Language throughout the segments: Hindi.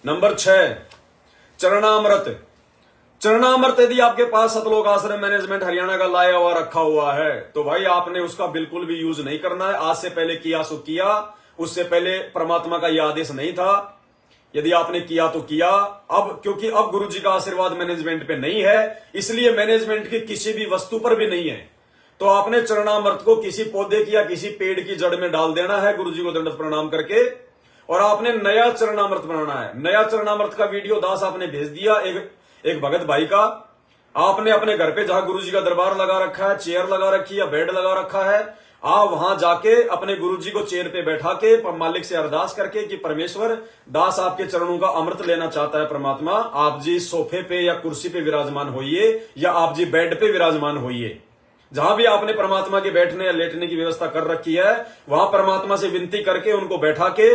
नंबर 6, चरणामृत। चरणामृत यदि आपके पास सतलोक आश्रम मैनेजमेंट हरियाणा का लाया हुआ रखा हुआ है तो भाई आपने उसका बिल्कुल भी यूज नहीं करना है। आज से पहले किया सो किया, उससे पहले परमात्मा का यह आदेश नहीं था। यदि आपने किया तो किया, अब क्योंकि अब गुरुजी का आशीर्वाद मैनेजमेंट पे नहीं है, इसलिए मैनेजमेंट की किसी भी वस्तु पर भी नहीं है। तो आपने चरणामृत को किसी पौधे की या किसी पेड़ की जड़ में डाल देना है गुरुजी को दंडवत प्रणाम करके, और आपने नया चरणामृत बनाना है। नया चरणामृत का वीडियो दास आपने भेज दिया एक भगत भाई का। आपने अपने घर पे जहां गुरुजी का दरबार लगा रखा है, चेयर लगा रखी है, बेड लगा रखा है, आप वहां जाके अपने गुरुजी को चेयर पे बैठा के मालिक से अरदास करके कि परमेश्वर, दास आपके चरणों का अमृत लेना चाहता है परमात्मा, आप जी सोफे पे या कुर्सी पे विराजमान होइए या आप जी बेड पे विराजमान होइए। जहां भी आपने परमात्मा के बैठने या लेटने की व्यवस्था कर रखी है वहां परमात्मा से विनती करके उनको बैठा के,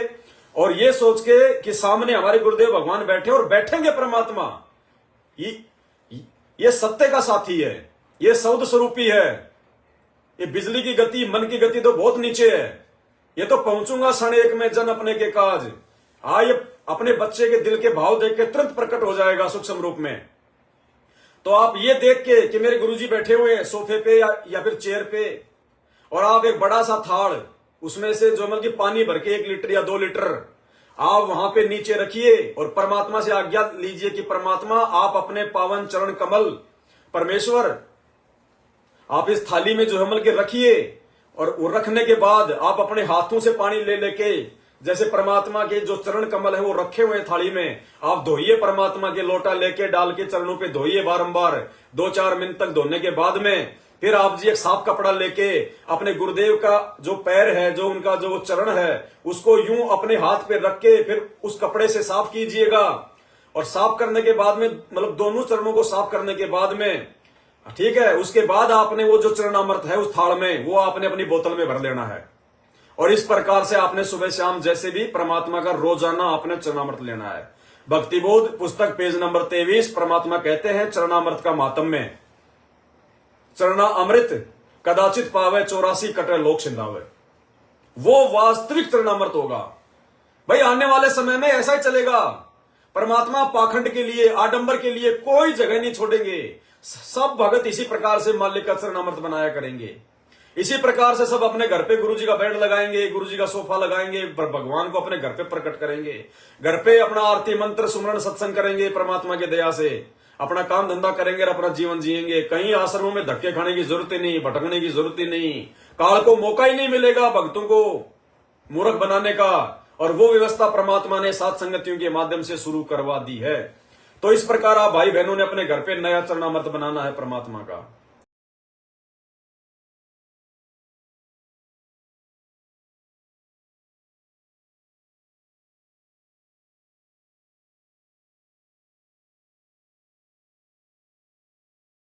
और ये सोच के कि सामने हमारे गुरुदेव भगवान बैठे और बैठेंगे परमात्मा। ये सत्य का साथी है, ये सौद स्वरूपी है। ये बिजली की गति, मन की गति तो बहुत नीचे है। ये तो पहुंचूंगा क्षण एक में जन अपने के काज। ये अपने बच्चे के दिल के भाव देख के तुरंत प्रकट हो जाएगा सूक्ष्म रूप में। तो आप ये देख के कि मेरे गुरुजी बैठे हुए हैं सोफे पे या फिर चेयर पे, और आप एक बड़ा सा थाल उसमें से जो मतलब कि पानी भर के 1 लीटर या 2 लीटर आप वहां पे नीचे रखिए और परमात्मा से आज्ञा लीजिए कि परमात्मा आप अपने पावन चरण कमल, परमेश्वर आप इस थाली में जो हमल के रखिए, और वो रखने के बाद आप अपने हाथों से पानी ले लेके, जैसे परमात्मा के जो चरण कमल है वो रखे हुए थाली में, आप धोइए परमात्मा के, लोटा लेके डाल के चरणों पे धोइए बारंबार 2-4 मिनट तक। धोने के बाद में फिर आप जी एक साफ कपड़ा लेके अपने गुरुदेव का जो पैर है, जो उनका जो चरण है, उसको यूं अपने हाथ पे रख के फिर उस कपड़े से साफ कीजिएगा। और साफ करने के बाद में, मतलब दोनों चरणों को साफ करने के बाद में, ठीक है, उसके बाद आपने वो जो चरणामृत है उस थाल में वो आपने अपनी बोतल में भर लेना है। और इस प्रकार से आपने सुबह शाम जैसे भी परमात्मा का रोजाना आपने चरणामृत लेना है। भक्तिबोध पुस्तक पेज नंबर 23 परमात्मा कहते हैं चरणामृत का मातम्य, चरणा अमृत कदाचित पावे 84 कटे लोक छिंदावे। वो वास्तविक चरणामृत होगा भाई। आने वाले समय में ऐसा ही चलेगा। परमात्मा पाखंड के लिए, आडंबर के लिए कोई जगह नहीं छोड़ेंगे। सब भगत इसी प्रकार से मालिक का चरणामृत बनाया करेंगे। इसी प्रकार से सब अपने घर पे गुरुजी का बेड लगाएंगे, गुरुजी का सोफा लगाएंगे, भगवान को अपने घर पे प्रकट करेंगे। घर पे अपना आरती मंत्र सुमरण सत्संग करेंगे, परमात्मा की दया से अपना काम धंधा करेंगे और अपना जीवन जिएंगे। कहीं आश्रमों में धक्के खाने की जरूरत ही नहीं, भटकने की जरूरत ही नहीं। काल को मौका ही नहीं मिलेगा भक्तों को मूर्ख बनाने का। और वो व्यवस्था परमात्मा ने सात संगतियों के माध्यम से शुरू करवा दी है। तो इस प्रकार आप भाई बहनों ने अपने घर पे नया चरणामृत बनाना है परमात्मा का।